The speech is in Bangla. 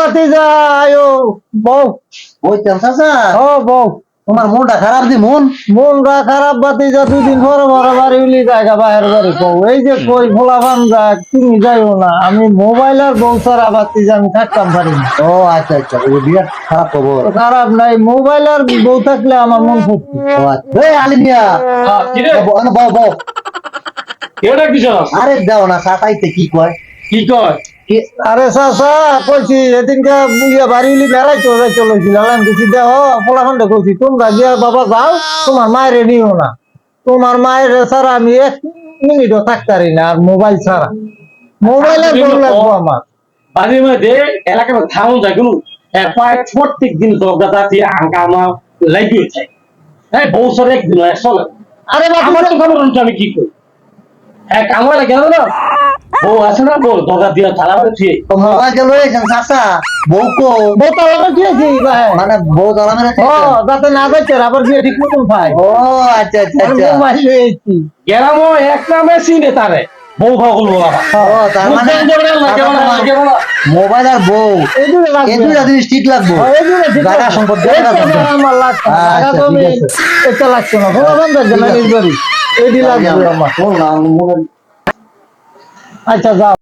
ভাতিজা আয়ো বউ। বইতেন চাচা ও বউ, তোমার মনটা খারাপ দি মনটা খারাপ ভাতিজা, দুদিন পরে পরে বাড়ি উলি জায়গা বাহির বাড়ি বউ। এই যে কই ফোলাফান যাক, তুমি যাইও না, আমি মোবাইল আর বউ ছাড়া ভাতিজা আমি থাকতাম পারি না। ও আচ্ছা আচ্ছা, এই বিরাট খারাপ খবর। খারাপ নাই, মোবাইল আর বউ থাকলে আমার মন ফুর্তি। ও আচ্ছা, এই আলিম মিয়া কিরে বউ বউ। কেউটা কিছু আরে দাও না চাচাইতে কি কয় কি কয় আরে চাচা কইছি এদিনকে বাড়ি উলি বেড়াইতো যাইতে লইছিলাম, আমি কিছু দেহ ফোলাফানটা কইছি তোমরা গিয়া বাবা যাও, তোমার মায়ের নিও না, তোমার মায়ের ছাড়া আমি এক মিনিটও থাকতারি না, আর মোবাইল ছাড়া। মোবাইলের বউ লাগবো আমার। বাড়ির মধ্যে এলাকার থাউন যায় কোনো প্রায় প্রত্যেক দিন দরজা দিয়ে আঙ্কামা লাগিয়ে যায়। হ্যাঁ বউ সরে একদিন চলে। আরে আমার তো খবর আমি কি করি, হ্যাঁ কামড়া গেল না বউ আছে না বউ দরজা দিয়ে তালা দিয়ে মোবাইল যে লয়েছেন চাচা বউ কো বউ তালা দিয়েছি মানে বউ তালা মেরে ও যাতে না যাইতে আবার বিয়ে ঠিক মতন পাই। ও আচ্ছা আচ্ছা আচ্ছা মোবাইল লয়েছি। গেলাম এক নামে চিনে তারে বউ ভাগল বাবা। ও তার মানে মোবাইল আর বউ এই দুটো লাগবে। এই দুইটা জিনিস ঠিক লাগবো। এই দুটো ঠিক জায়গা আছে। সম্পদ এটা আমার লাগছে না। আচ্ছা, টাকা তো আমি ঠিক আছে। এটা লাগছে না, ফোলাফান যাচ্ছে না নিজ বাড়ি, এটি লাগবে আমার। বললাম আচ্ছা যাও।